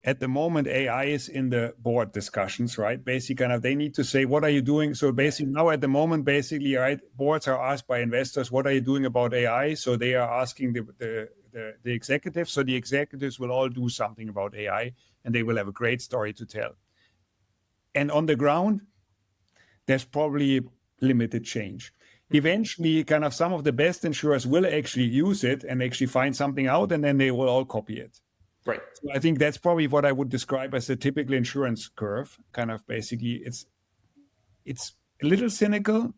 at the moment, AI is in the board discussions, right? Basically, they need to say, what are you doing? So basically now at the moment, right, boards are asked by investors, what are you doing about AI? So they are asking the executives. So the executives will all do something about AI, and they will have a great story to tell. And on the ground, there's probably limited change. Eventually, some of the best insurers will actually use it and actually find something out, and then they will all copy it. Right. So I think that's probably what I would describe as a typical insurance curve. Basically, it's a little cynical,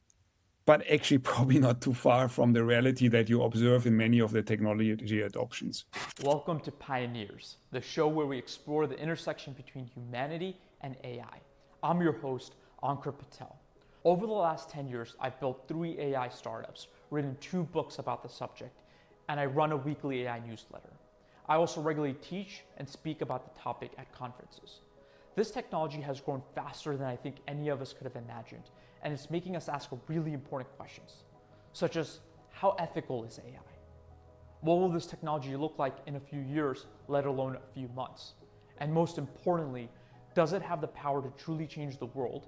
but actually probably not too far from the reality that you observe in many of the technology adoptions. Welcome to Pioneers, the show where we explore the intersection between humanity and AI. I'm your host, Ankar Patel. Over the last 10 years, I've built 3 AI startups, written 2 books about the subject, and I run a weekly AI newsletter. I also regularly teach and speak about the topic at conferences. This technology has grown faster than I think any of us could have imagined, and it's making us ask really important questions, such as how ethical is AI? What will this technology look like in a few years, let alone a few months? And most importantly, does it have the power to truly change the world?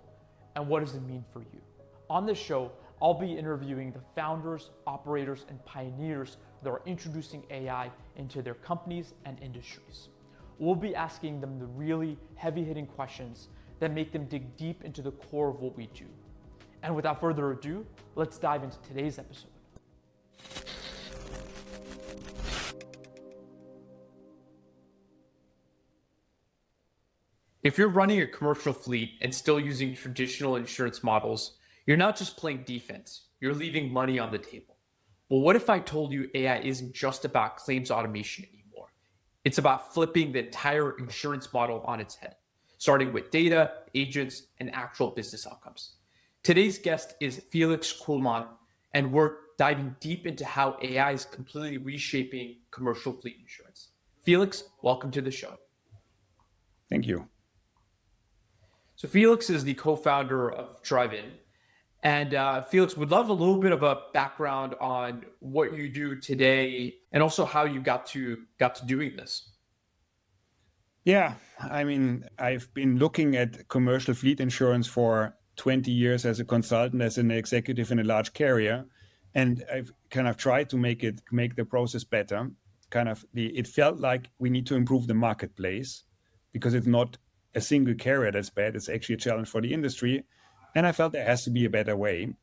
And what does it mean for you? On this show, I'll be interviewing the founders, operators, and pioneers that are introducing AI into their companies and industries. We'll be asking them the really heavy-hitting questions that make them dig deep into the core of what we do. And without further ado, let's dive into today's episode. If you're running a commercial fleet and still using traditional insurance models, you're not just playing defense, you're leaving money on the table. Well, what if I told you AI isn't just about claims automation anymore? It's about flipping the entire insurance model on its head, starting with data, agents, and actual business outcomes. Today's guest is Felix Kuhlmann, and we're diving deep into how AI is completely reshaping commercial fleet insurance. Felix, welcome to the show. Thank you. So Felix is the co-founder of Draivn. And Felix, would love a little bit of a background on what you do today and also how you got to doing this. Yeah, I mean, I've been looking at commercial fleet insurance for 20 years as a consultant, as an executive in a large carrier, and I've tried to make the process better. It felt like we need to improve the marketplace because it's not a single carrier that's bad. It's actually a challenge for the industry. And I felt there has to be a better way.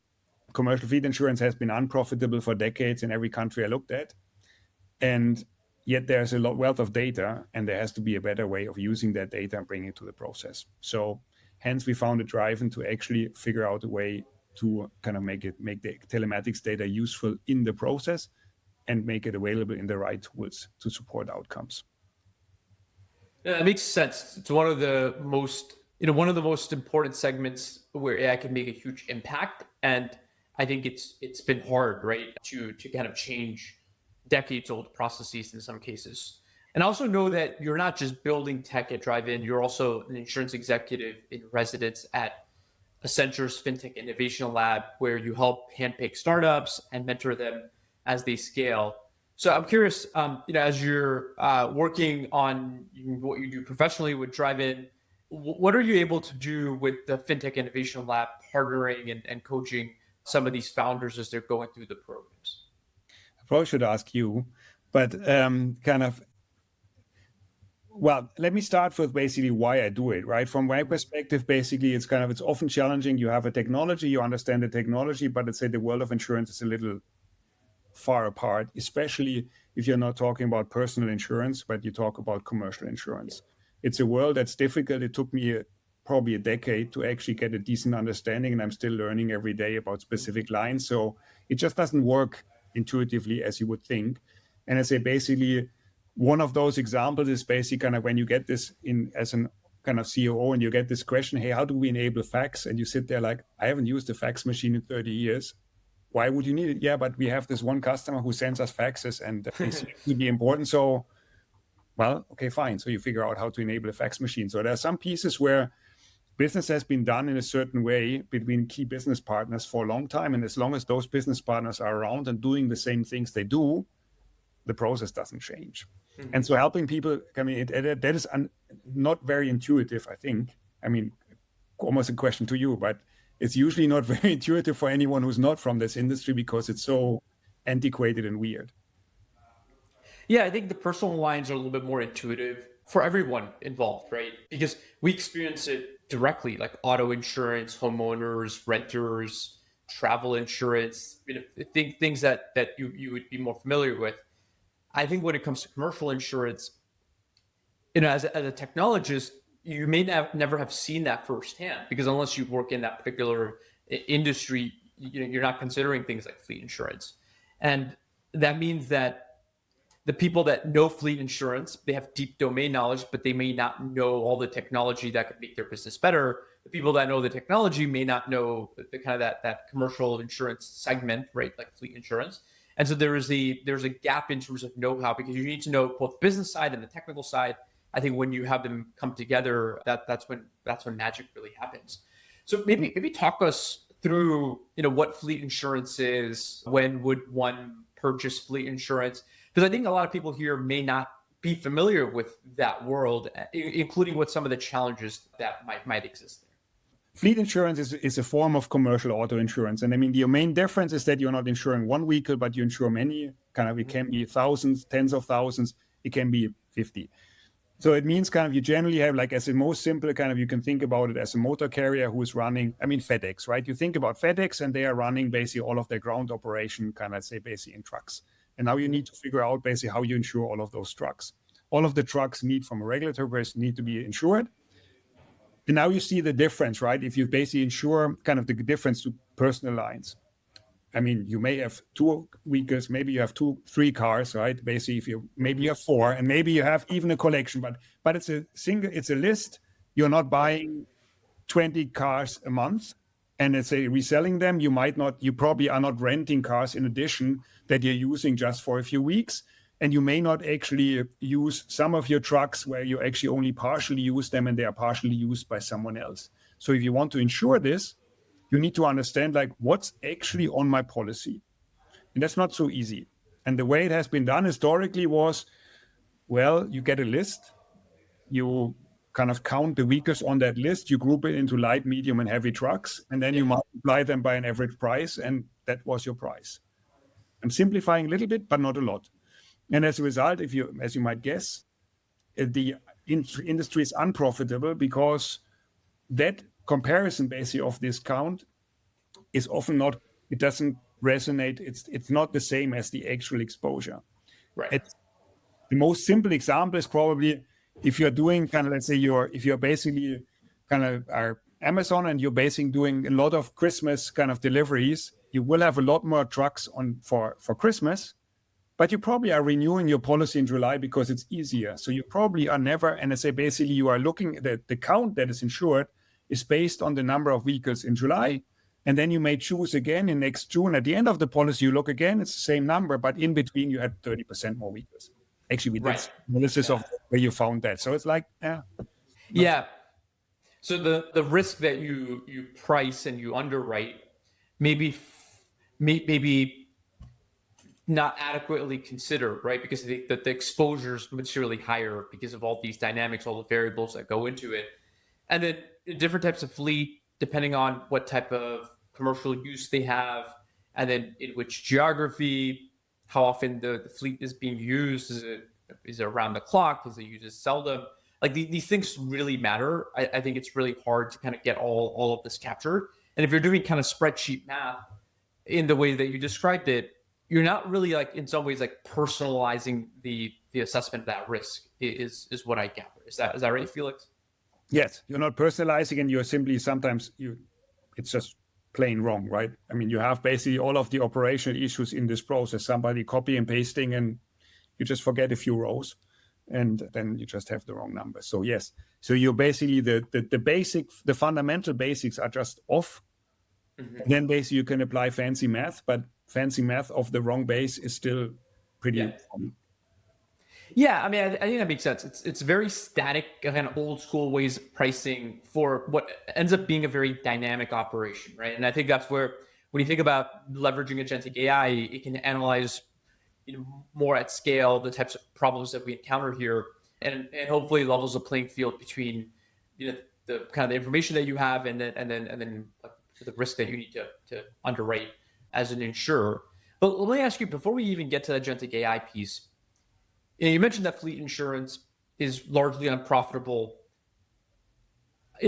Commercial fleet insurance has been unprofitable for decades in every country I looked at. And yet there's a wealth of data, and there has to be a better way of using that data and bringing it to the process. So hence we founded Draivn to actually figure out a way to make the telematics data useful in the process and make it available in the right tools to support outcomes. Yeah, that makes sense. It's one of the most important segments where AI can make a huge impact. And I think it's been hard, right, to change decades-old processes in some cases. And I also know that you're not just building tech at Draivn, you're also an insurance executive in residence at Accenture's FinTech Innovation Lab, where you help handpick startups and mentor them as they scale. So I'm curious, as you're working on what you do professionally with Draivn, what are you able to do with the FinTech Innovation Lab, partnering and coaching some of these founders as they're going through the programs? I probably should ask you, but well, let me start with basically why I do it, right? From my perspective, basically, it's often challenging. You have a technology, you understand the technology, but let's say the world of insurance is a little far apart, especially if you're not talking about personal insurance, but you talk about commercial insurance. It's a world that's difficult. It took me probably a decade to actually get a decent understanding, and I'm still learning every day about specific lines. So it just doesn't work intuitively as you would think. And I say basically, one of those examples is basically when you get this in as an COO and you get this question, hey, how do we enable fax? And you sit there like, I haven't used a fax machine in 30 years. Why would you need it? Yeah, but we have this one customer who sends us faxes and they seem to be important. So, well, okay, fine. So you figure out how to enable a fax machine. So there are some pieces where business has been done in a certain way between key business partners for a long time. And as long as those business partners are around and doing the same things they do, the process doesn't change. And so helping people, I mean, that is not very intuitive, I think. I mean, almost a question to you, but it's usually not very intuitive for anyone who's not from this industry because it's so antiquated and weird. Yeah, I think the personal lines are a little bit more intuitive for everyone involved, right? Because we experience it directly, like auto insurance, homeowners, renters, travel insurance, things that you would be more familiar with. I think when it comes to commercial insurance, as a technologist, you may never have seen that firsthand, because unless you work in that particular industry, you're not considering things like fleet insurance. And that means that the people that know fleet insurance, they have deep domain knowledge, but they may not know all the technology that could make their business better. The people that know the technology may not know the kind of that commercial insurance segment, right? Like fleet insurance. And so there's a gap in terms of know-how, because you need to know both the business side and the technical side. I think when you have them come together, that's when magic really happens. So maybe talk us through, what fleet insurance is. When would one purchase fleet insurance? Because I think a lot of people here may not be familiar with that world, including what some of the challenges that might exist there. Fleet insurance is a form of commercial auto insurance. And I mean, the main difference is that you're not insuring one vehicle, but you insure many. It can be thousands, tens of thousands. It can be 50. So it means you generally have, like, as a most simple you can think about it as a motor carrier who is running, FedEx, right? You think about FedEx and they are running basically all of their ground operation, basically in trucks. And now you need to figure out basically how you insure all of those trucks. All of the trucks from a regulatory basis need to be insured. And now you see the difference, right? If you basically insure the difference to personal lines. You may have two vehicles, maybe you have 3 cars, right? Basically, maybe you have 4, and maybe you have even a collection, but it's a list. You're not buying 20 cars a month, and let's say reselling them. You probably are not renting cars in addition that you're using just for a few weeks. And you may not actually use some of your trucks where you actually only partially use them and they are partially used by someone else. So if you want to insure this, you need to understand what's actually on my policy. And that's not so easy. And the way it has been done historically was, you get a list, you count the vehicles on that list, you group it into light, medium, and heavy trucks, and then you multiply them by an average price, and that was your price. I'm simplifying a little bit, but not a lot. And as a result, as you might guess, the industry is unprofitable because that comparison basically of this count is often not, it doesn't resonate. It's not the same as the actual exposure. Right. The most simple example is probably if you're doing let's say if you're basically are Amazon and you're basically doing a lot of Christmas deliveries, you will have a lot more trucks on for Christmas, but you probably are renewing your policy in July because it's easier. So you probably are never, and I say basically you are looking at the count that is insured is based on the number of vehicles in July. And then you may choose again in next June. At the end of the policy, you look again, it's the same number, but in between you had 30% more vehicles. Actually, we did analysis of where you found that. So it's Yeah. So the risk that you price and you underwrite maybe not adequately considered, right? Because the exposure is materially higher because of all these dynamics, all the variables that go into it. And then different types of fleet, depending on what type of commercial use they have, and then in which geography, how often the fleet is being used. Is it around the clock? Is it used seldom? Like these things really matter. I think it's really hard to get all of this captured. And if you're doing spreadsheet math in the way that you described it, you're not really in some ways personalizing the assessment of that risk is what I gather. Is that right, Felix? Yes, you're not personalizing, and you're simply it's just plain wrong, right? You have basically all of the operational issues in this process. Somebody copy and pasting, and you just forget a few rows, and then you just have the wrong number. So yes, so you're basically the fundamental basics are just off. Mm-hmm. And then basically you can apply fancy math, but fancy math of the wrong base is still pretty common. Yeah, I think that makes sense. It's very static, old school ways of pricing for what ends up being a very dynamic operation, right? And I think that's where, when you think about leveraging agentic AI, it can analyze, more at scale the types of problems that we encounter here, and hopefully levels a playing field between the kind of the information that you have and then like the risk that you need to underwrite as an insurer. But let me ask you, before we even get to the agentic AI piece, you mentioned that fleet insurance is largely unprofitable.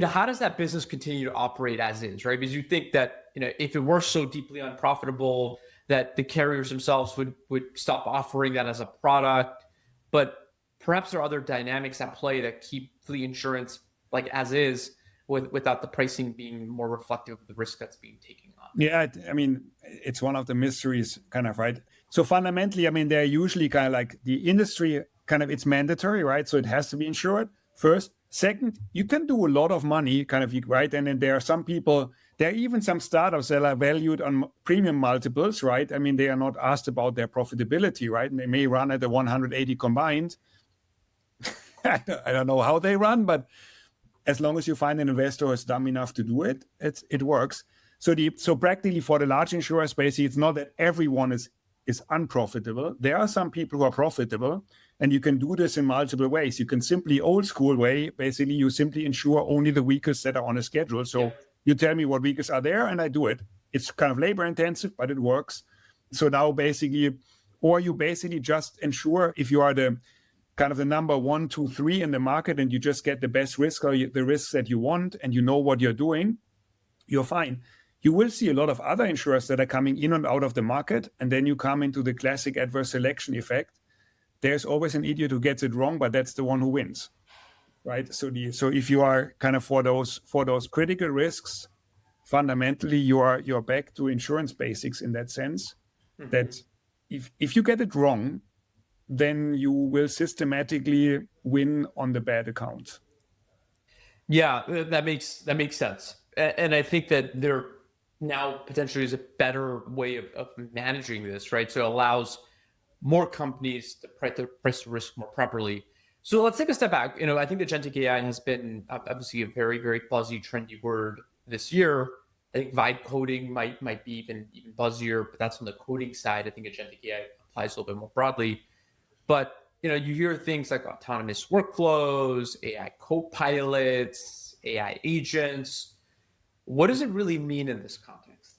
How does that business continue to operate as is, right? Because you think that if it were so deeply unprofitable that the carriers themselves would stop offering that as a product, but perhaps there are other dynamics at play that keep fleet insurance like as is, without the pricing being more reflective of the risk that's being taken on. Yeah, I mean, it's one of the mysteries, kind of, right? So fundamentally, I mean, they're usually kind of like the industry, kind of, it's mandatory, right? So it has to be insured first. Second, you can do a lot of money, kind of, right? And then there are some people, there are even some startups that are valued on premium multiples, right? I mean, they are not asked about their profitability, right? And they may run at a 180 combined. I don't know how they run, but as long as you find an investor who's dumb enough to do it, it works. So practically for the large insurers, basically, it's not that everyone is unprofitable. There are some people who are profitable, and you can do this in multiple ways. You can simply, old school way, basically, you simply insure only the vehicles that are on a schedule. So you tell me what vehicles are there, and I do it. It's kind of labor intensive, but it works. So now basically, or you basically just insure if you are the kind of the number 1, 2, 3 in the market, and you just get the best risk or the risks that you want, and you know what you're doing, you're fine. You will see a lot of other insurers that are coming in and out of the market, and then you come into the classic adverse selection effect. There's always an idiot who gets it wrong, but that's the one who wins, right? So if you are kind of for those critical risks, fundamentally you're back to insurance basics in that sense. Mm-hmm. That if you get it wrong, then you will systematically win on the bad account. Yeah, that makes sense. And I think that there now potentially is a better way of managing this, right? So it allows more companies to price the risk more properly. So let's take a step back. I think agentic AI has been obviously a very, very buzzy, trendy word this year. I think vibe coding might be even buzzier, but that's on the coding side. I think agentic AI applies a little bit more broadly. But you hear things like autonomous workflows, AI co-pilots, AI agents. What does it really mean in this context?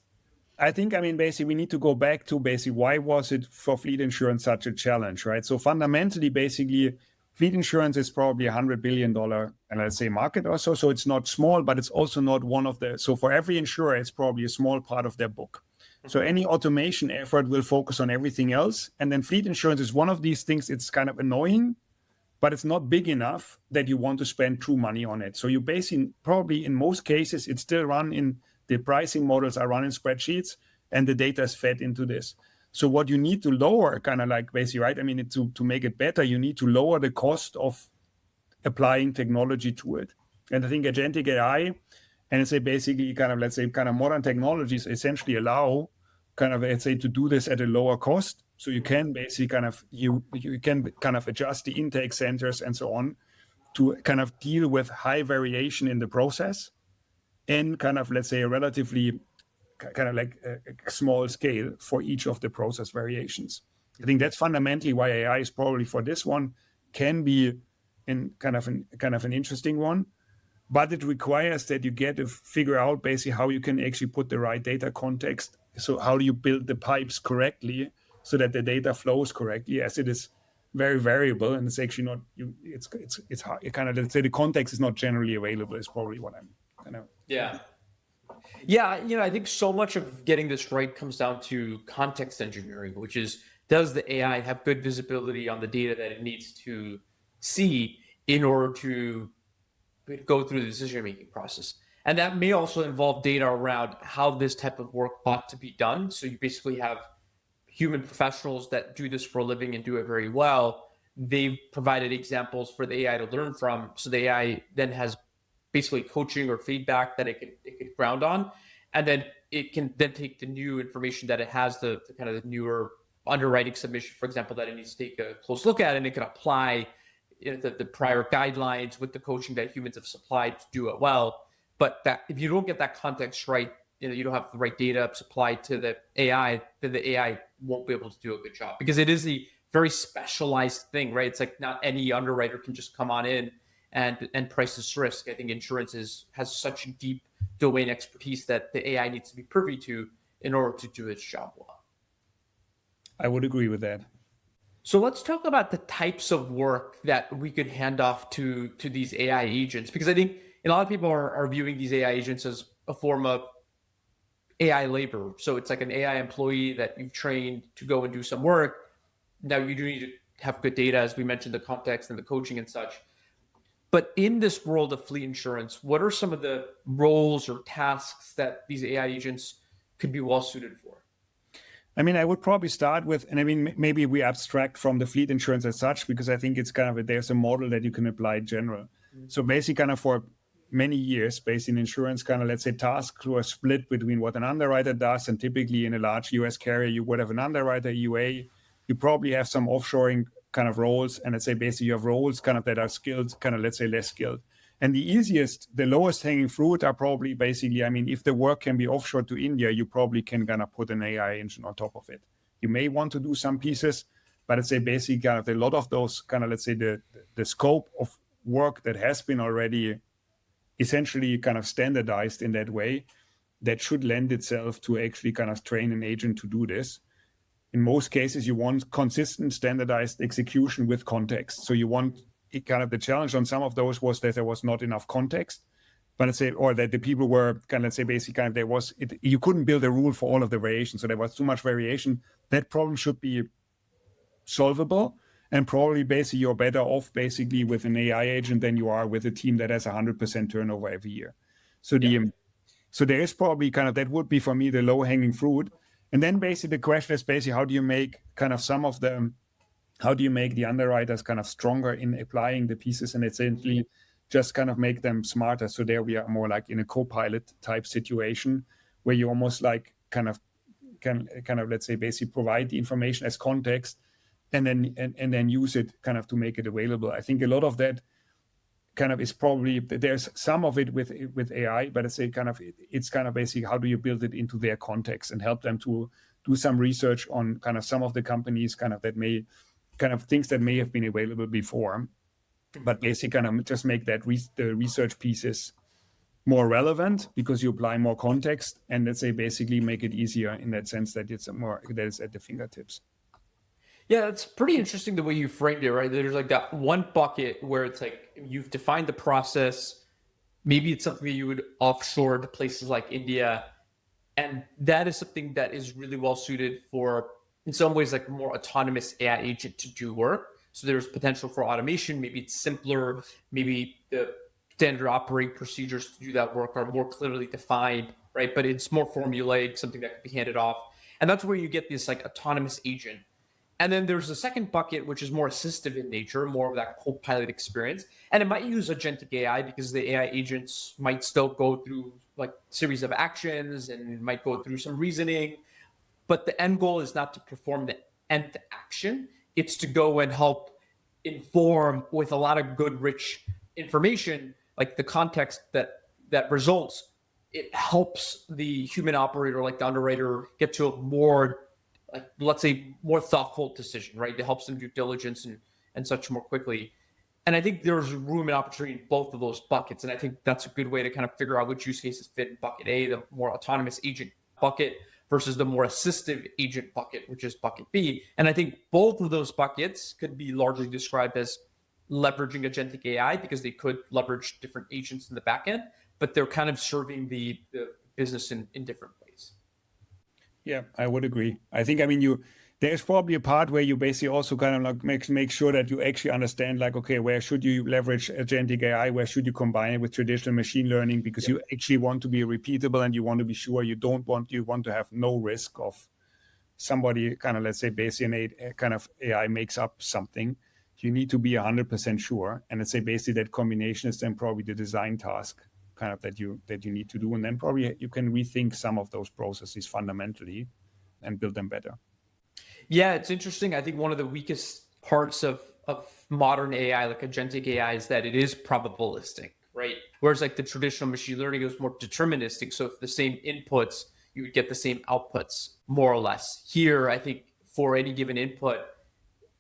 I think, basically, we need to go back to why was it for fleet insurance such a challenge, right? So fundamentally, basically, fleet insurance is probably $100 billion, and let's say market or so. So it's not small, but it's also not one of the. So for every insurer, it's probably a small part of their book. So any automation effort will focus on everything else. And then fleet insurance is one of these things. It's kind of annoying, but it's not big enough that you want to spend true money on it. So you basically, probably in most cases, it's still run in the pricing models are run in spreadsheets, and the data is fed into this. So what you need to lower, kind of like basically, right? To make it better, you need to lower the cost of applying technology to it. And I think agentic AI, and it's basically kind of modern technologies essentially allow to do this at a lower cost. So you can basically you can adjust the intake centers and so on to kind of deal with high variation in the process and a relatively a small scale for each of the process variations. I think that's fundamentally why AI is probably for this one can be in kind of an interesting one. But it requires that you get to figure out basically how you can actually put the right data context. So how do you build the pipes correctly so that the data flows correctly, as it is very variable and it's actually not. It's hard. Let's say the context is not generally available. Is probably what I'm kind of. Yeah. I think so much of getting this right comes down to context engineering, which is, does the AI have good visibility on the data that it needs to see in order to go through the decision-making process? And that may also involve data around how this type of work ought to be done. So you basically have human professionals that do this for a living and do it very well. They've provided examples for the AI to learn from. So the AI then has basically coaching or feedback that it can ground on. And then it can then take the new information that it has, the kind of the newer underwriting submission, for example, that it needs to take a close look at, and it can apply the prior guidelines with the coaching that humans have supplied to do it well. But that if you don't get that context right, you don't have the right data supplied to the AI, then the AI won't be able to do a good job, because it is a very specialized thing, right? It's like not any underwriter can just come on in and price this risk. I think insurance has such deep domain expertise that the AI needs to be privy to in order to do its job well. I would agree with that. So let's talk about the types of work that we could hand off to these AI agents, because I think a lot of people are viewing these AI agents as a form of AI labor. So it's like an AI employee that you've trained to go and do some work. Now you do need to have good data, as we mentioned, the context and the coaching and such. But in this world of fleet insurance, what are some of the roles or tasks that these AI agents could be well suited for? I mean, I would probably start with, and I mean, maybe we abstract from the fleet insurance as such, because I think it's kind of, there's a model that you can apply in general. So basically kind of for many years, based in insurance, kind of, let's say, tasks were split between what an underwriter does. And typically in a large US carrier, you would have an underwriter, UA. You probably have some offshoring kind of roles. And let's say basically you have roles kind of that are skilled, kind of, let's say, less skilled. And the lowest hanging fruit are probably basically, I mean, if the work can be offshore to India, you probably can kind of put an AI engine on top of it. You may want to do some pieces, but I'd say basically kind of a lot of those kind of, let's say, the scope of work that has been already essentially kind of standardized in that way, that should lend itself to actually kind of train an agent to do this. In most cases, you want consistent, standardized execution with context. So you want kind of the challenge on some of those was that there was not enough context, but let's say, or that the people were kind of, let's say, basically kind of, you couldn't build a rule for all of the variations. So there was too much variation. That problem should be solvable. And probably basically you're better off basically with an AI agent than you are with a team that has 100% turnover every year. So so there is probably kind of, that would be for me the low hanging fruit. And then basically the question is basically how do you make kind of how do you make the underwriters kind of stronger in applying the pieces and essentially just kind of make them smarter? So there we are more like in a co-pilot type situation where you almost like kind of let's say basically provide the information as context and then use it kind of to make it available. I think a lot of that kind of is probably, there's some of it with AI, but it's kind of basically how do you build it into their context and help them to do some research on kind of some of the companies kind of that may kind of things that may have been available before, but basically kind of just make that the research pieces more relevant because you apply more context and let's say basically make it easier in that sense that it's that is at the fingertips. Yeah, it's pretty interesting the way you framed it, right? There's like that one bucket where it's like you've defined the process. Maybe it's something that you would offshore to places like India. And that is something that is really well suited for, in some ways, like a more autonomous AI agent to do work. So there's potential for automation. Maybe it's simpler. Maybe the standard operating procedures to do that work are more clearly defined, right? But it's more formulaic, something that can be handed off. And that's where you get this like autonomous agent. And then there's the second bucket, which is more assistive in nature, more of that co-pilot experience. And it might use agentic AI because the AI agents might still go through like series of actions and might go through some reasoning. But the end goal is not to perform the end action. It's to go and help inform with a lot of good, rich information, like the context that results. It helps the human operator, like the underwriter, get to a more, like, let's say, more thoughtful decision, right? It helps them do diligence and such more quickly. And I think there's room and opportunity in both of those buckets. And I think that's a good way to kind of figure out which use cases fit in bucket A, the more autonomous agent bucket, versus the more assistive agent bucket, which is bucket B. And I think both of those buckets could be largely described as leveraging agentic AI because they could leverage different agents in the back end, but they're kind of serving the business in different ways. Yeah, I would agree. I think, I mean, there's probably a part where you basically also kind of like make sure that you actually understand, like, okay, where should you leverage agentic AI? Where should you combine it with traditional machine learning? Because you actually want to be repeatable and you want to be sure you want to have no risk of somebody kind of, let's say, basically kind of AI makes up something. You need to be 100% sure. And let's say basically that combination is then probably the design task kind of that you need to do. And then probably you can rethink some of those processes fundamentally and build them better. Yeah, it's interesting. I think one of the weakest parts of modern AI, like agentic AI, is that it is probabilistic, right? Whereas like the traditional machine learning is more deterministic. So if the same inputs, you would get the same outputs, more or less. Here, I think for any given input,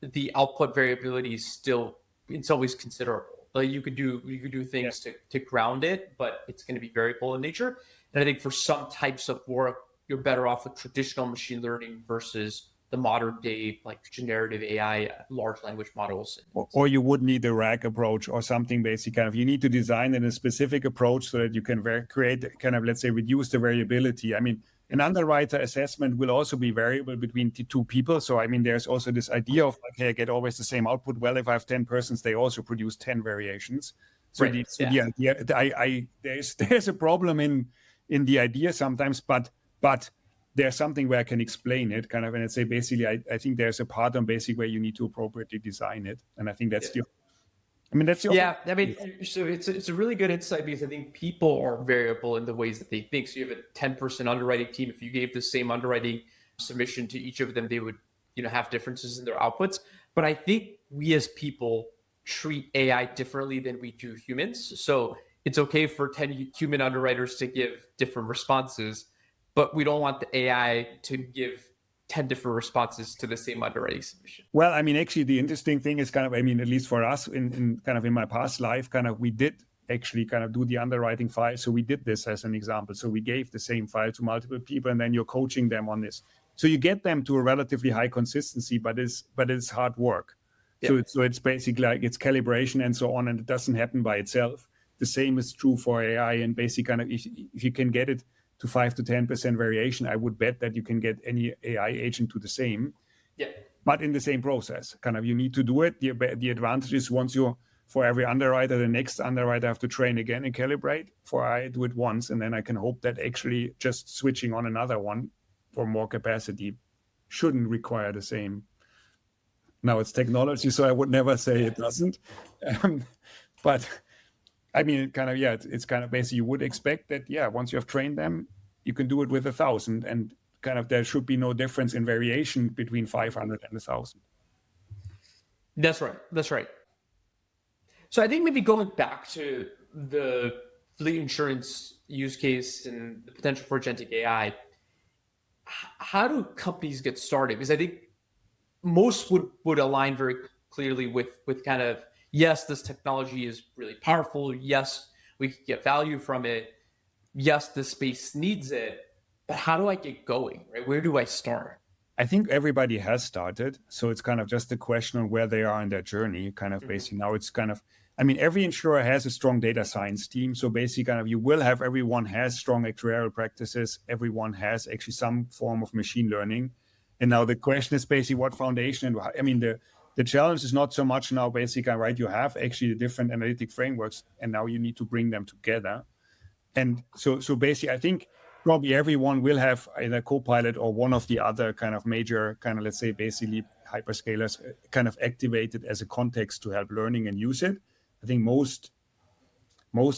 the output variability is still, it's always considerable. Like you could do things to ground it, but it's going to be variable in nature. And I think for some types of work, you're better off with traditional machine learning versus the modern day like generative AI, large language models. Or you would need a RAG approach or something basic. Kind of, you need to design in a specific approach so that you can create kind of, let's say, reduce the variability. I mean, an underwriter assessment will also be variable between the two people. So, I mean, there's also this idea of like, hey, I get always the same output. Well, if I have 10 persons, they also produce 10 variations. So, Right. the idea, there's a problem in the idea sometimes, but there's something where I can explain it kind of, and I'd say basically, I think there's a part on basic where you need to appropriately design it. And I think that's that's the yeah. I mean, so it's a really good insight because I think people are variable in the ways that they think. So you have a 10-person underwriting team. If you gave the same underwriting submission to each of them, they would, have differences in their outputs. But I think we as people treat AI differently than we do humans. So it's okay for 10 human underwriters to give different responses, but we don't want the AI to give 10 different responses to the same underwriting submission. Well, I mean, actually, the interesting thing is kind of, I mean, at least for us in kind of in my past life, kind of, we did actually kind of do the underwriting file. So we did this as an example. So we gave the same file to multiple people, and then you're coaching them on this. So you get them to a relatively high consistency, but it's hard work. Yep. So it's basically like it's calibration and so on, and it doesn't happen by itself. The same is true for AI, and basically kind of if you can get it to 5 to 10% variation, I would bet that you can get any AI agent to the same. Yeah. But in the same process, kind of, you need to do it. The advantage is once for every underwriter, the next underwriter have to train again and calibrate. For I do it once, and then I can hope that actually just switching on another one for more capacity shouldn't require the same. Now it's technology, so I would never say it doesn't. But I mean, kind of, it's kind of basically you would expect that, once you have trained them, you can do it with 1,000, and kind of there should be no difference in variation between 500 and 1,000. That's right. So I think maybe going back to the fleet insurance use case and the potential for agentic AI, how do companies get started? Because I think most would align very clearly with kind of, yes, this technology is really powerful. Yes, we can get value from it. Yes, the space needs it. But how do I get going, right? Where do I start? I think everybody has started. So it's kind of just a question of where they are in their journey. Kind of basically now it's kind of, I mean, every insurer has a strong data science team. So basically kind of everyone has strong actuarial practices. Everyone has actually some form of machine learning. And now the question is basically what foundation. And I mean, the challenge is not so much now basically, right? You have actually the different analytic frameworks, and now you need to bring them together. And so basically, I think probably everyone will have either Copilot or one of the other kind of major kind of, let's say, basically hyperscalers kind of activated as a context to help learning and use it. I think most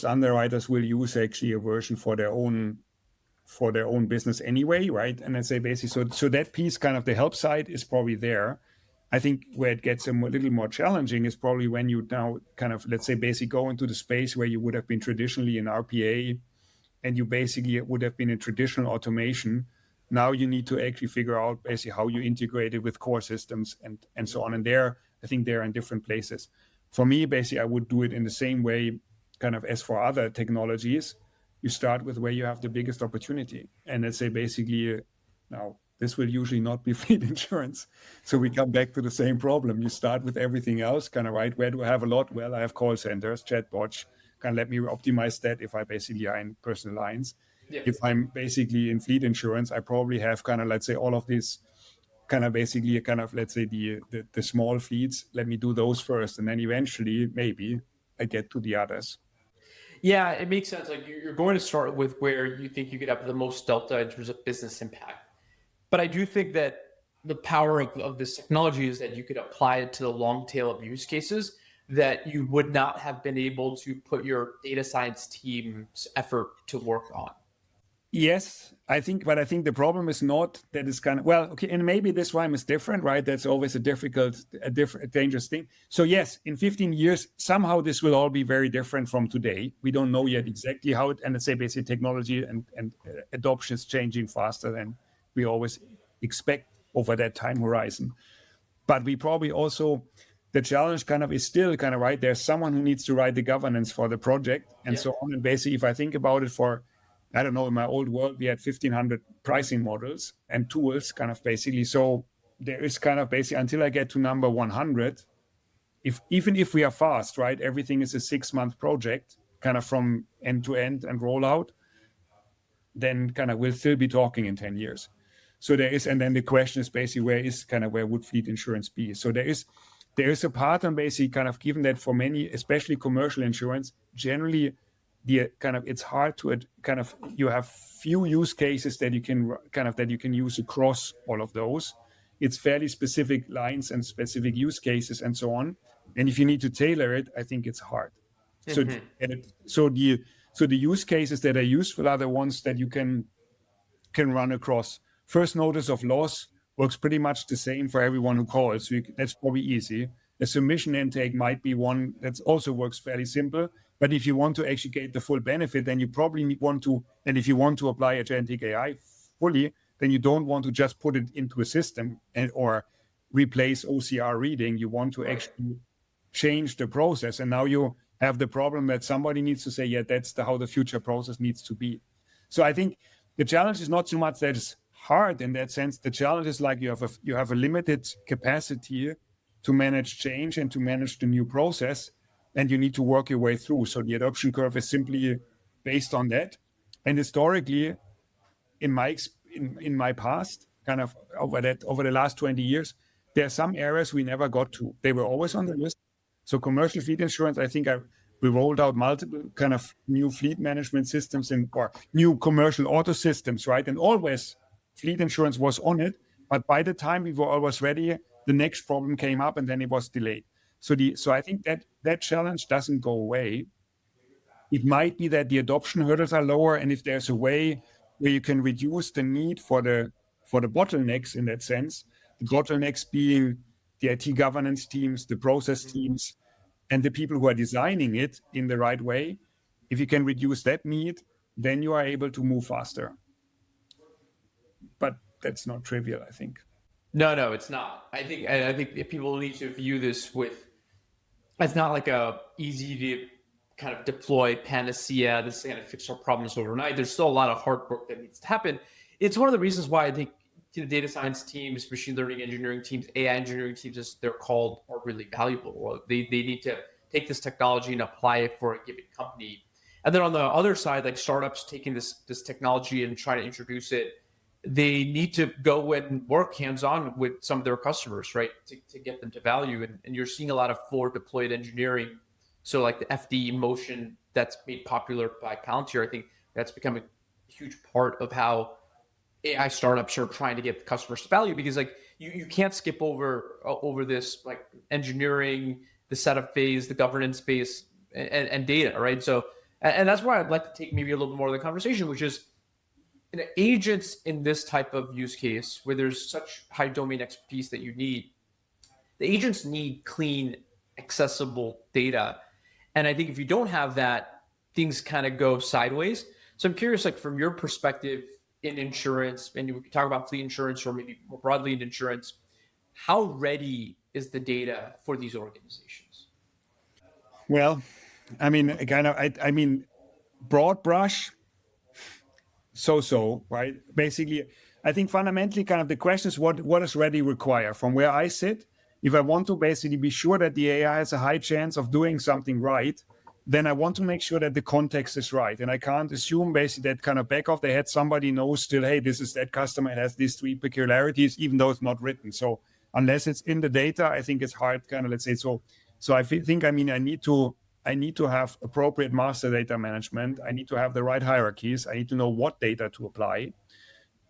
underwriters will use actually a version for their own business anyway, right? And I say basically, so that piece, kind of the help side, is probably there. I think where it gets a little more challenging is probably when you now kind of, let's say, basically go into the space where you would have been traditionally in RPA, and you basically would have been in traditional automation. Now you need to actually figure out basically how you integrate it with core systems and so on. And I think they're in different places. For me, basically, I would do it in the same way, kind of as for other technologies. You start with where you have the biggest opportunity. And let's say basically, now this will usually not be fleet insurance. So we come back to the same problem. You start with everything else, kind of, right? Where do I have a lot? Well, I have call centers, chatbots. Kind of let me optimize that if I basically are in personal lines. Yeah. If I'm basically in fleet insurance, I probably have kind of, let's say, all of these kind of basically kind of, let's say, the small fleets. Let me do those first. And then eventually, maybe I get to the others. Yeah, it makes sense. Like you're going to start with where you think you could have the most delta in terms of business impact. But I do think that the power of this technology is that you could apply it to the long tail of use cases that you would not have been able to put your data science team's effort to work on. Yes, I think, but I think the problem is not that it's kind of, well, okay, and maybe this rhyme is different, right? That's always a dangerous thing. So yes, in 15 years, somehow this will all be very different from today. We don't know yet exactly how it, and let's say basically technology and adoption is changing faster than we always expect over that time horizon. But we probably also, the challenge kind of is still kind of, right, there's someone who needs to write the governance for the project and so on. And basically, if I think about it, for I don't know, in my old world we had 1,500 pricing models and tools kind of basically. So there is kind of basically, until I get to number 100, if even if we are fast, right, everything is a 6-month project kind of from end to end and rollout, then kind of we'll still be talking in 10 years. So there is, and then the question is basically where would fleet insurance be? So there is a pattern basically kind of, given that for many, especially commercial insurance, generally the kind of, it's hard to kind of, you have few use cases that you can use across all of those. It's fairly specific lines and specific use cases and so on. And if you need to tailor it, I think it's hard. So the use cases that are useful are the ones that you can run across. First notice of loss works pretty much the same for everyone who calls. So that's probably easy. A submission intake might be one that also works fairly simple. But if you want to actually get the full benefit, then you probably want to, and if you want to apply agentic AI fully, then you don't want to just put it into a system or replace OCR reading. You want to actually change the process. And now you have the problem that somebody needs to say, yeah, that's how the future process needs to be. So I think the challenge is not so much that it's hard in that sense. The challenge is like you have a limited capacity to manage change and to manage the new process, and you need to work your way through. So the adoption curve is simply based on that. And historically, in my past, kind of over the last 20 years, there are some areas we never got to. They were always on the list. So commercial fleet insurance, I think we rolled out multiple kind of new fleet management systems or new commercial auto systems, right? And always fleet insurance was on it. But by the time we were always ready, the next problem came up and then it was delayed. So I think that challenge doesn't go away. It might be that the adoption hurdles are lower, and if there's a way where you can reduce the need for the bottlenecks in that sense, the bottlenecks being the IT governance teams, the process teams, and the people who are designing it in the right way, if you can reduce that need, then you are able to move faster. But that's not trivial, I think. No, it's not. I think people need to view this with, it's not like a easy to kind of deploy panacea. This is going to fix our problems overnight. There's still a lot of hard work that needs to happen. It's one of the reasons why I think data science teams, machine learning engineering teams, AI engineering teams, as they're called, are really valuable. They need to take this technology and apply it for a given company. And then on the other side, like startups taking this technology and trying to introduce it, they need to go and work hands-on with some of their customers, right, to get them to value. And you're seeing a lot of forward deployed engineering. So like the FD motion that's made popular by Palantir, I think that's become a huge part of how AI startups are trying to get customers to value, because like you can't skip over this like engineering, the setup phase, the governance phase, and data, right? So, and that's why I'd like to take maybe a little bit more of the conversation, which is agents in this type of use case where there's such high domain expertise that you need. The agents need clean, accessible data. And I think if you don't have that, things kind of go sideways. So I'm curious, like from your perspective in insurance, and we can talk about fleet insurance or maybe more broadly in insurance, how ready is the data for these organizations? Well, I mean, I mean, broad brush, so, right? Basically, I think fundamentally kind of the question is what does ready require? From where I sit, if I want to basically be sure that the AI has a high chance of doing something right, then I want to make sure that the context is right. And I can't assume basically that kind of back of the head, somebody knows still, hey, this is that customer, it has these 3 peculiarities, even though it's not written. So unless it's in the data, I think it's hard kind of, let's say, so I think, I mean, I need to have appropriate master data management. I need to have the right hierarchies. I need to know what data to apply.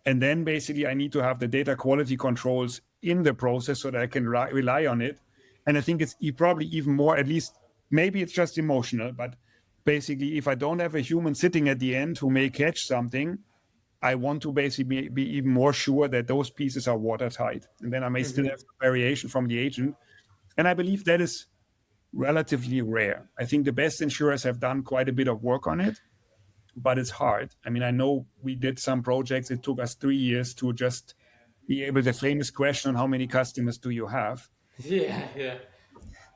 And then basically I need to have the data quality controls in the process so that I can rely on it. And I think it's probably even more, at least maybe it's just emotional, but basically if I don't have a human sitting at the end who may catch something, I want to basically be even more sure that those pieces are watertight. And then I may still have variation from the agent. And I believe that is relatively rare. I think the best insurers have done quite a bit of work on it, but it's hard. I mean, I know we did some projects. It took us 3 years to just be able, the famous question on how many customers do you have? Yeah.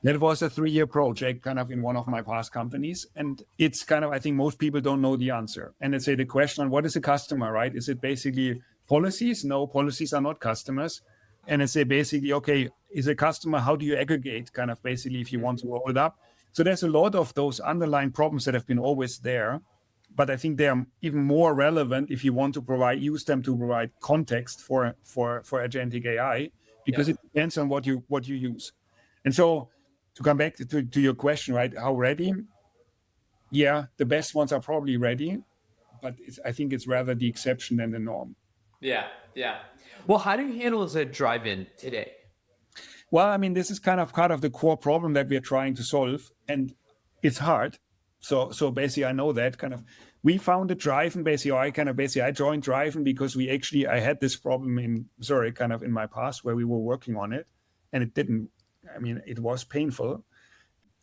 That was a 3-year project kind of in one of my past companies. And it's kind of, I think most people don't know the answer. And let's say the question on what is a customer, right? Is it basically policies? No, policies are not customers. And it's basically, okay, is a customer, how do you aggregate kind of basically if you want to roll it up? So there's a lot of those underlying problems that have been always there. But I think they're even more relevant if you want to use them to provide context for agentic AI, because it depends on what you use. And so to come back to your question, right? How ready? Yeah, the best ones are probably ready, but I think it's rather the exception than the norm. Yeah. Well, how do you handle as a drive-in today? Well, I mean, this is kind of the core problem that we're trying to solve, and it's hard. So basically, I know that kind of we founded Draivn basically. I joined Draivn because I had this problem in Zurich kind of in my past where we were working on it, and it didn't. I mean, it was painful.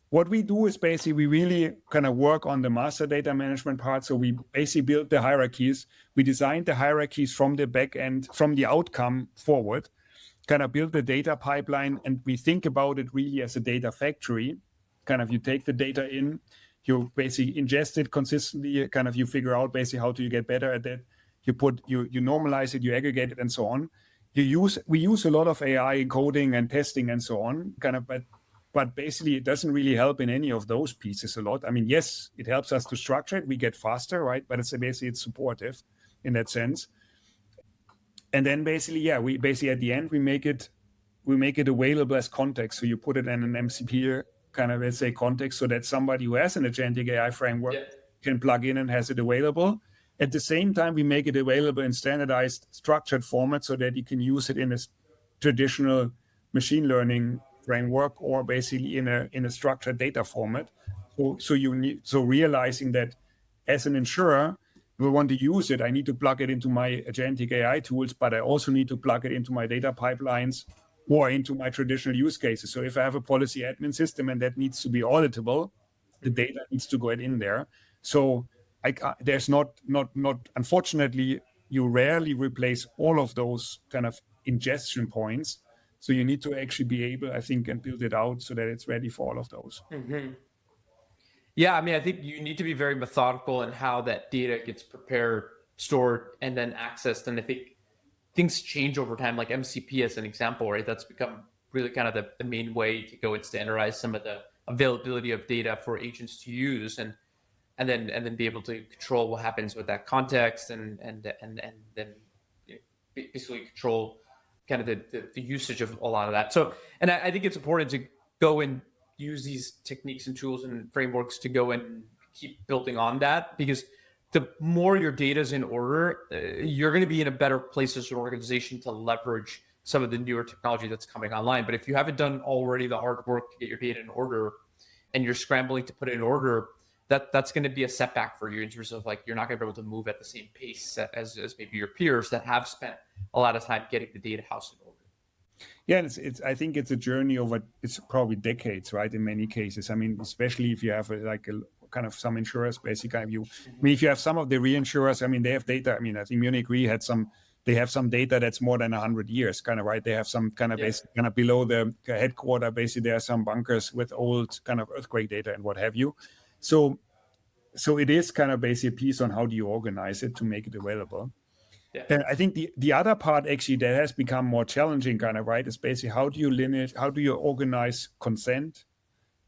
What we do is basically we really kind of work on the master data management part. So we basically build the hierarchies. We designed the hierarchies from the back end, from the outcome forward, kind of build the data pipeline, and we think about it really as a data factory. Kind of you take the data in, you basically ingest it consistently, kind of you figure out basically how do you get better at that. You normalize it, you aggregate it, and so on. We use a lot of AI coding and testing and so on, kind of, but basically it doesn't really help in any of those pieces a lot. I mean, yes, it helps us to structure it, we get faster, right? But it's supportive in that sense. And then basically, at the end we make it available as context. So you put it in an MCP kind of, let's say, context, so that somebody who has an agentic AI framework can plug in and has it available. At the same time, we make it available in standardized, structured format so that you can use it in a traditional machine learning framework or basically in a structured data format. So realizing that as an insurer, if I want to use it, I need to plug it into my agentic AI tools, but I also need to plug it into my data pipelines or into my traditional use cases. So if I have a policy admin system and that needs to be auditable, the data needs to go in there. So there's not unfortunately, you rarely replace all of those kind of ingestion points. So you need to actually be able, I think, and build it out so that it's ready for all of those. Yeah, I mean, I think you need to be very methodical in how that data gets prepared, stored, and then accessed. And I think things change over time, like MCP as an example, right? That's become really kind of the main way to go and standardize some of the availability of data for agents to use, and then be able to control what happens with that context, and then basically control kind of the usage of a lot of that. So, and I think it's important to go and use these techniques and tools and frameworks to go and keep building on that, because the more your data is in order, you're going to be in a better place as an organization to leverage some of the newer technology that's coming online. But if you haven't done already the hard work to get your data in order, and you're scrambling to put it in order, that's going to be a setback for you in terms of, like, you're not going to be able to move at the same pace as maybe your peers that have spent a lot of time getting the data house in order. Yeah, I think it's a journey over, it's probably decades, right? In many cases. I mean, especially if you have a kind of some insurers, basically kind of I mean, if you have some of the reinsurers, I mean, they have data. I mean, I think Munich Re they have some data that's more than 100 years, kind of, right? They have some kind of basically kind of below the headquarter, basically there are some bunkers with old kind of earthquake data and what have you. So it is kind of basically a piece on how do you organize it to make it available. Yeah. And I think the other part actually that has become more challenging, kind of, right, is basically how do you organize consent,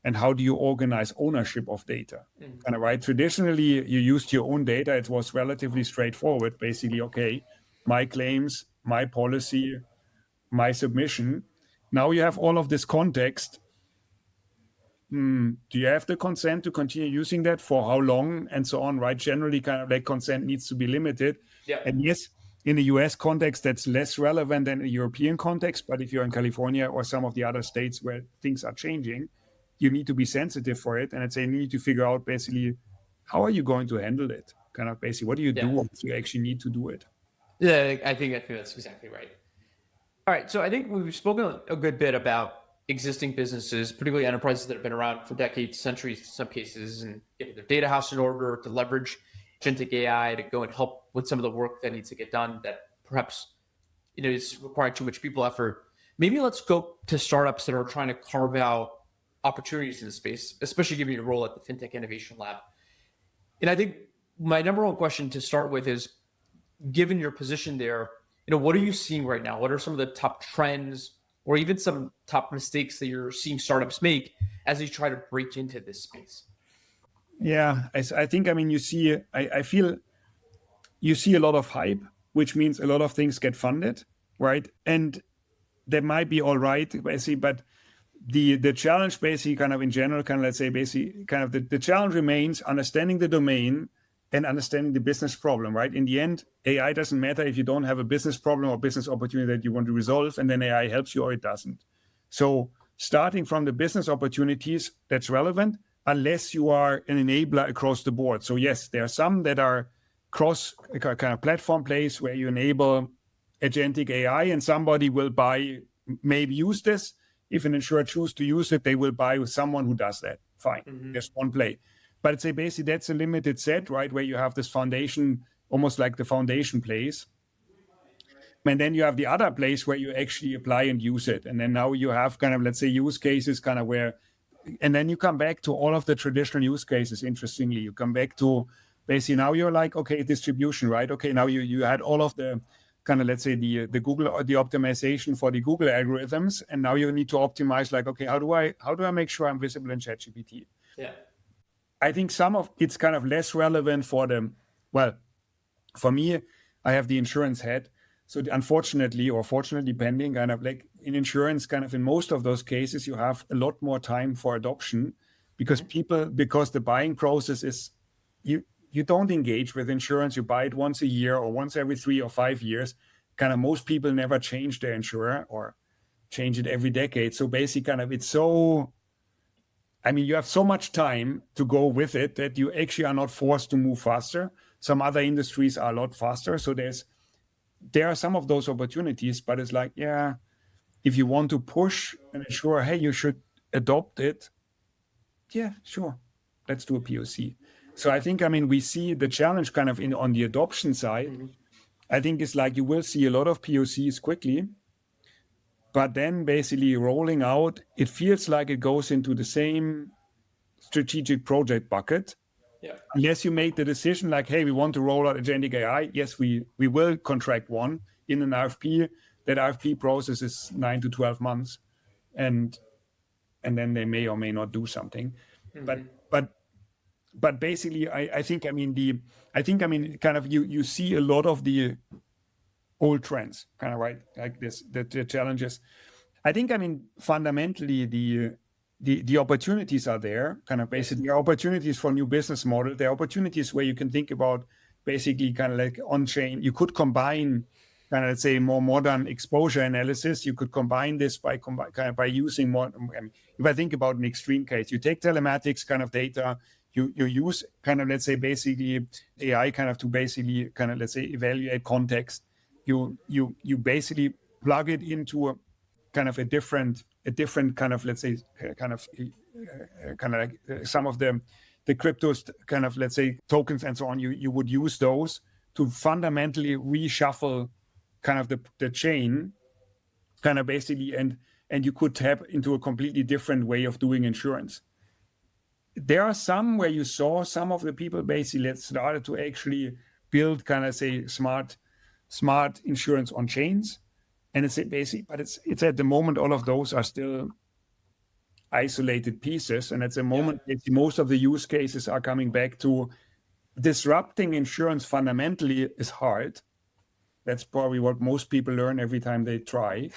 and how do you organize ownership of data? Kind of, right. Traditionally, you used your own data. It was relatively straightforward. Basically, okay, my claims, my policy, my submission. Now you have all of this context. Do you have the consent to continue using that? For how long? And so on, right? Generally, kind of like consent needs to be limited. Yeah. And yes, in the US context, that's less relevant than a European context. But if you're in California or some of the other states where things are changing, you need to be sensitive for it. And I'd say you need to figure out basically, how are you going to handle it? Kind of basically, what do you do if you actually need to do it? Yeah, I think that's exactly right. All right, so I think we've spoken a good bit about existing businesses, particularly enterprises that have been around for decades, centuries in some cases, and getting their data house in order to leverage agentic AI to go and help with some of the work that needs to get done that perhaps is requiring too much people effort. Maybe let's go to startups that are trying to carve out opportunities in the space, especially given your role at the FinTech Innovation Lab. And I think my number one question to start with is, given your position there, what are you seeing right now? What are some of the top trends or even some top mistakes that you're seeing startups make as they try to break into this space? Yeah, I think, I mean, I feel you see a lot of hype, which means a lot of things get funded, right? And that might be all right, basically, but the challenge basically kind of in general, kind of let's say basically kind of the challenge remains understanding the domain and understanding the business problem, right? In the end, AI doesn't matter if you don't have a business problem or business opportunity that you want to resolve, and then AI helps you or it doesn't. So starting from the business opportunities, that's relevant, unless you are an enabler across the board. So yes, there are some that are cross kind of platform plays where you enable agentic AI and somebody will maybe use this. If an insurer chooses to use it, they will buy with someone who does that. Fine, there's one play. But it's basically that's a limited set, right? Where you have this foundation, almost like the foundation plays. And then you have the other place where you actually apply and use it. And then now you have kind of, let's say, use cases kind of where, and then you come back to all of the traditional use cases. Interestingly, you come back to basically now you're like, okay, distribution, right? Okay, now you had all of the kind of, let's say, the Google or the optimization for the Google algorithms, and now you need to optimize like, okay, how do I make sure I'm visible in ChatGPT? Yeah. I think some of it's kind of less relevant for them. Well, for me, I have the insurance head. So unfortunately, or fortunately, depending, kind of like in insurance, kind of in most of those cases, you have a lot more time for adoption because because the buying process is, you don't engage with insurance. You buy it once a year or once every 3 or 5 years. Kind of most people never change their insurer or change it every decade. So basically kind of you have so much time to go with it that you actually are not forced to move faster. Some other industries are a lot faster. So there are some of those opportunities, but it's like, yeah, if you want to push and ensure, hey, you should adopt it. Yeah, sure. Let's do a POC. So I think, we see the challenge kind of on the adoption side. I think it's like you will see a lot of POCs quickly, but then basically rolling out, it feels like it goes into the same strategic project bucket. Yeah. Unless you make the decision like, hey, we want to roll out agentic AI. Yes, we will contract one in an RFP. That RFP process is 9 to 12 months. And then they may or may not do something. But basically, I think, kind of you see a lot of the old trends, kind of, right? Like this, the challenges. I think, fundamentally, the opportunities are there, kind of basically. There are opportunities for new business model. There are opportunities where you can think about basically kind of like on-chain. You could combine kind of, let's say, more modern exposure analysis. You could combine this by using more. If I think about an extreme case, you take telematics kind of data, you use kind of, let's say, basically AI kind of to basically kind of, let's say, evaluate context. You basically plug it into a kind of a different kind of, let's say, kind of like some of the cryptos kind of, let's say, tokens and so on. You would use those to fundamentally reshuffle kind of the chain, kind of basically, and you could tap into a completely different way of doing insurance. There are some where you saw some of the people basically started to actually build kind of, say, smart insurance on chains. And it's basic, but it's at the moment, all of those are still isolated pieces. And at the moment, most of the use cases are coming back to disrupting insurance fundamentally is hard. That's probably what most people learn every time they try.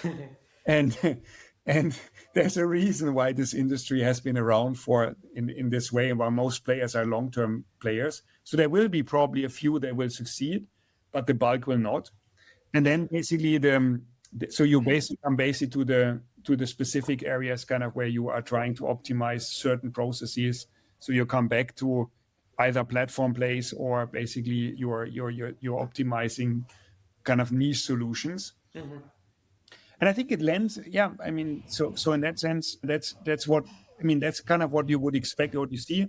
and there's a reason why this industry has been around for in this way, and why most players are long-term players. So there will be probably a few that will succeed, but the bulk will not. And then basically so you basically come to the specific areas kind of where you are trying to optimize certain processes. So you come back to either platform plays or basically you're optimizing kind of niche solutions. And I think it lends, I mean, so in that sense, that's what, I mean, that's kind of what you would expect, what you see.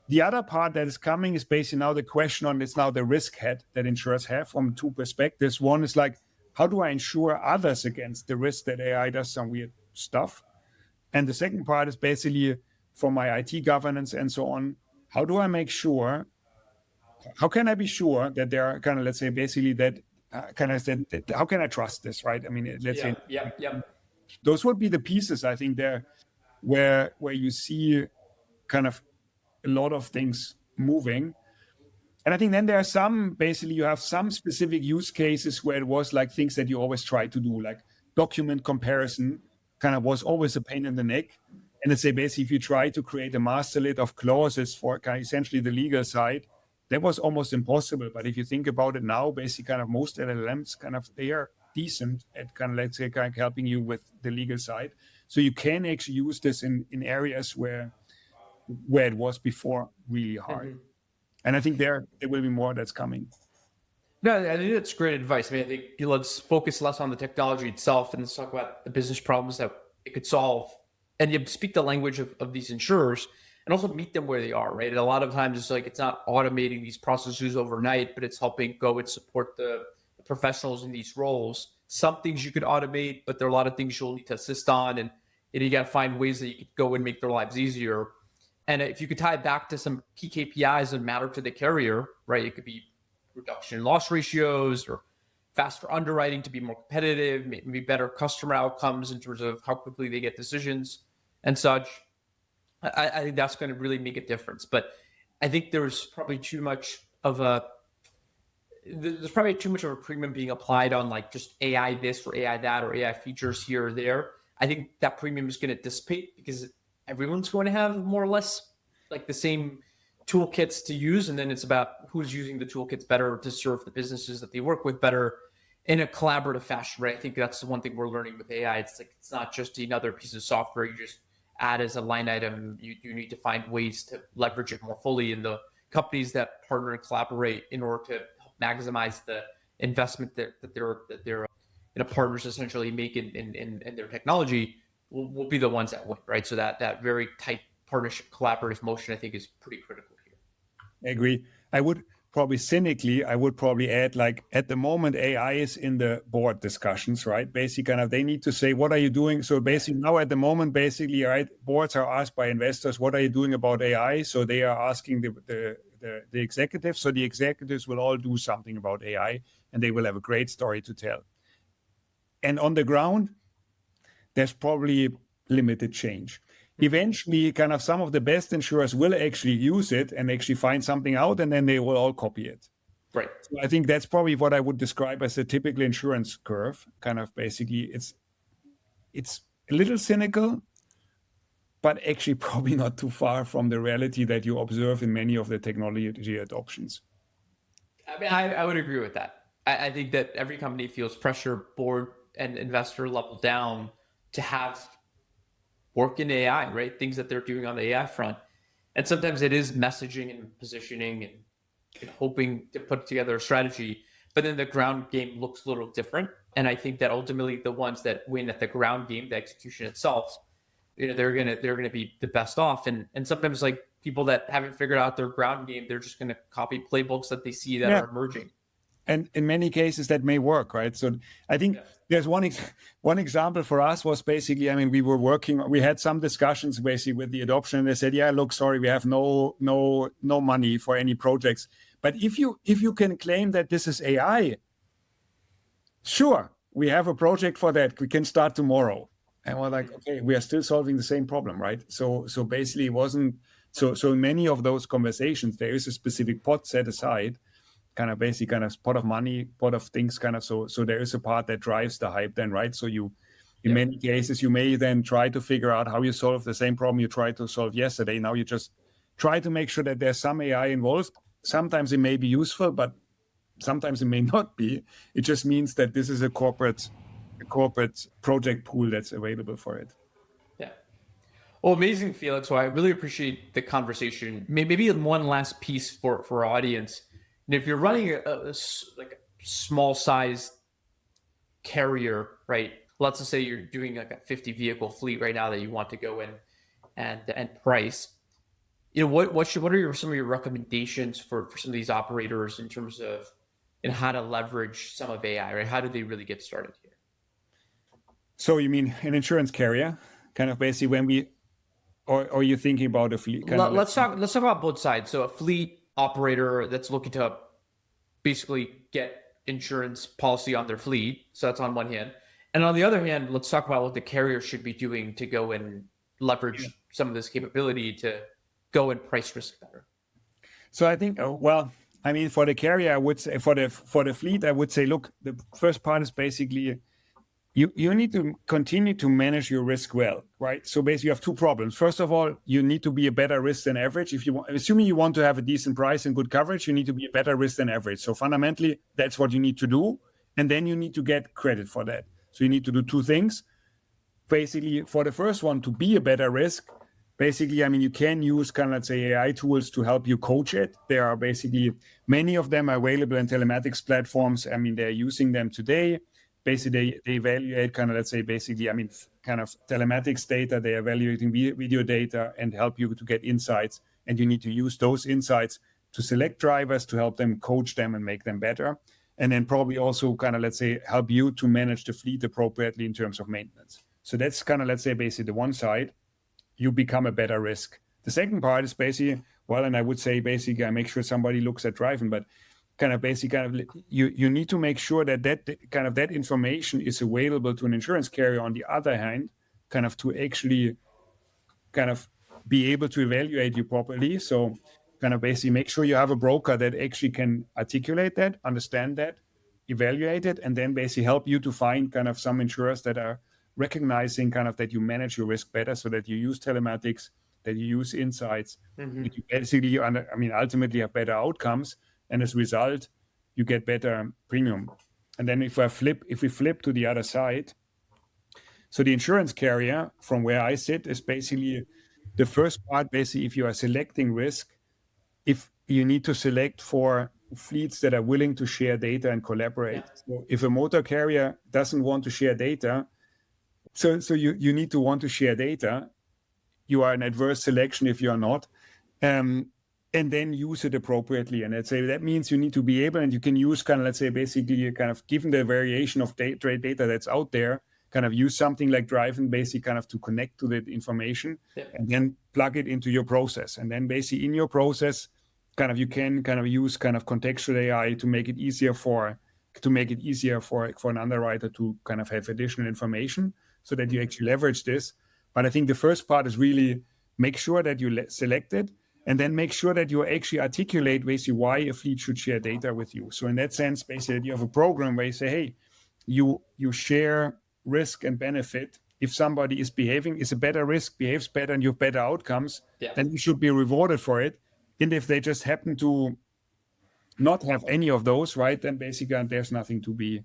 The other part that is coming is basically now the question on it's now the risk head that insurers have from two perspectives. One is like, how do I insure others against the risk that AI does some weird stuff? And the second part is basically from my IT governance and so on, how do I make sure, how can I be sure that there are kind of, let's say, basically that, how can I trust this, right? I mean, let's say, those would be the pieces, I think, there where you see kind of a lot of things moving. And I think then there are some, basically, you have some specific use cases where it was like things that you always try to do, like document comparison kind of was always a pain in the neck. And let's say, basically, if you try to create a master list of clauses for kind of essentially the legal side, that was almost impossible. But if you think about it now, basically, kind of most LLMs, kind of, they are decent at kind of, let's say, kind of helping you with the legal side. So you can actually use this in areas where it was before really hard. And I think there will be more that's coming. No, I think that's great advice. I mean, I think let's focus less on the technology itself and let's talk about the business problems that it could solve. And you speak the language of these insurers and also meet them where they are, right? And a lot of times it's like, it's not automating these processes overnight, but it's helping go and support the professionals in these roles. Some things you could automate, but there are a lot of things you'll need to assist on. And you got to find ways that you could go and make their lives easier. And if you could tie it back to some key KPIs that matter to the carrier, right? It could be reduction in loss ratios or faster underwriting to be more competitive, maybe better customer outcomes in terms of how quickly they get decisions and such. I think that's going to really make a difference. But I think there's probably too much of a premium being applied on like just AI this or AI that or AI features here or there. I think that premium is going to dissipate because everyone's going to have more or less like the same toolkits to use. And then it's about who's using the toolkits better to serve the businesses that they work with better in a collaborative fashion, right? I think that's the one thing we're learning with AI. It's like, it's not just another piece of software you just add as a line item. You need to find ways to leverage it more fully in the companies that partner and collaborate in order to help maximize the investment that their partners essentially make in their technology will be the ones that win, right? So that very tight partnership, collaborative motion, I think, is pretty critical here. I agree. I would probably add, like, at the moment, AI is in the board discussions, right? Basically, kind of, they need to say, what are you doing? So basically now at the moment, basically, right, boards are asked by investors, what are you doing about AI? So they are asking the executives. So the executives will all do something about AI and they will have a great story to tell. And on the ground, there's probably limited change. Eventually, kind of some of the best insurers will actually use it and actually find something out, and then they will all copy it. Right. So I think that's probably what I would describe as a typical insurance curve. Kind of basically, it's a little cynical, but actually probably not too far from the reality that you observe in many of the technology adoptions. I mean, I would agree with that. I think that every company feels pressure, board and investor level down to have work in AI, right? Things that they're doing on the AI front. And sometimes it is messaging and positioning and hoping to put together a strategy, but then the ground game looks a little different. And I think that ultimately the ones that win at the ground game, the execution itself, they're gonna be the best off. And sometimes, like, people that haven't figured out their ground game, they're just gonna copy playbooks that they see that are emerging. And in many cases that may work, right? So I think there's one example for us was basically, I mean, we had some discussions basically with the adoption, and they said, yeah, look, sorry, we have no money for any projects. But if you can claim that this is AI, sure, we have a project for that. We can start tomorrow. And we're like, okay, we are still solving the same problem, right? So basically it wasn't, so in many of those conversations, there is a specific pot set aside, kind of basic kind of pot of money, pot of things, kind of, so there is a part that drives the hype then, right? So you, in many cases, you may then try to figure out how you solve the same problem you tried to solve yesterday. Now you just try to make sure that there's some AI involved. Sometimes it may be useful, but sometimes it may not be. It just means that this is a corporate project pool that's available for it. Yeah. Well, amazing, Felix. So I really appreciate the conversation. Maybe one last piece for our audience. And if you're running a small sized carrier, right? Let's just say you're doing like a 50 vehicle fleet right now that you want to go in and price. What are some of your recommendations for some of these operators in terms of how to leverage some of AI, right? How do they really get started here? So you mean an insurance carrier, kind of basically when we, or are you thinking about a fleet? Let's talk about both sides. So a fleet operator that's looking to basically get insurance policy on their fleet. So that's on one hand. And on the other hand, let's talk about what the carrier should be doing to go and leverage some of this capability to go and price risk better. So I think, well, I mean, for the carrier, I would say for the fleet, I would say, look, the first part is basically you need to continue to manage your risk well, right? So basically, you have two problems. First of all, you need to be a better risk than average. If you want, assuming you want to have a decent price and good coverage, you need to be a better risk than average. So fundamentally, that's what you need to do, and then you need to get credit for that. So you need to do two things. Basically, for the first one, to be a better risk, basically, I mean, you can use kind of, let's say, AI tools to help you coach it. There are basically many of them available in telematics platforms. I mean, they're using them today. Basically, they evaluate kind of, let's say, basically, I mean, kind of telematics data. They're evaluating video data and help you to get insights. And you need to use those insights to select drivers, to help them, coach them, and make them better. And then probably also kind of, let's say, help you to manage the fleet appropriately in terms of maintenance. So that's kind of, let's say, basically the one side. You become a better risk. The second part is basically, well, and I would say basically, I make sure somebody looks at Draivn, but kind of basically, kind of you need to make sure that that information is available to an insurance carrier. On the other hand, kind of to actually kind of be able to evaluate you properly. So kind of basically make sure you have a broker that actually can articulate that, understand that, evaluate it, and then basically help you to find kind of some insurers that are recognizing kind of that you manage your risk better, so that you use telematics, that you use insights, that you basically, ultimately have better outcomes. And as a result, you get better premium. And then if we flip to the other side, so the insurance carrier, from where I sit, is basically the first part. Basically, if you are selecting risk, if you need to select for fleets that are willing to share data and collaborate. Yeah. So if a motor carrier doesn't want to share data, so you need to want to share data. You are an adverse selection if you are not. And then use it appropriately. And let's say that means you need to be able, and you can use kind of, let's say, basically kind of given the variation of trade data that's out there, kind of use something like Draivn, basically kind of to connect to that information, and then plug it into your process. And then basically in your process, kind of you can kind of use kind of contextual AI to make it easier for an underwriter to kind of have additional information so that you actually leverage this. But I think the first part is really make sure that you select it, and then make sure that you actually articulate basically why a fleet should share data with you. So in that sense, basically you have a program where you say, hey, you share risk and benefit. If somebody is a better risk, behaves better, and you have better outcomes, then you should be rewarded for it. And if they just happen to not have any of those, right, then basically there's nothing to be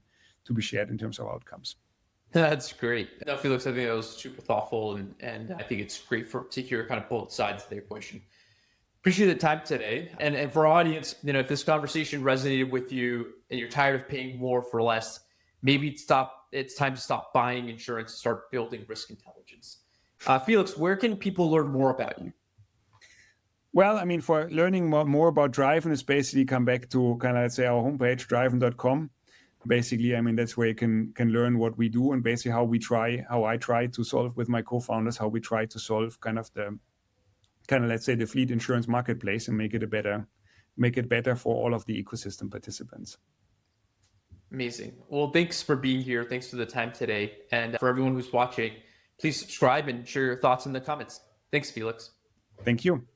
shared in terms of outcomes. That's great. No, Felix, I think that was super thoughtful, and I think it's great to hear kind of both sides of the equation. Appreciate the time today. And for our audience, if this conversation resonated with you and you're tired of paying more for less, maybe it's time to stop buying insurance and start building risk intelligence. Felix, where can people learn more about you? Well, I mean, for learning more about Draivn, is basically come back to kind of, let's say, our homepage, draivn.com. Basically, I mean, that's where you can learn what we do, and basically how I try to solve with my co-founders, how we try to solve kind of let's say the fleet insurance marketplace and make it better for all of the ecosystem participants. Amazing. Well, thanks for being here. Thanks for the time today. And for everyone who's watching, please subscribe and share your thoughts in the comments. Thanks, Felix. Thank you.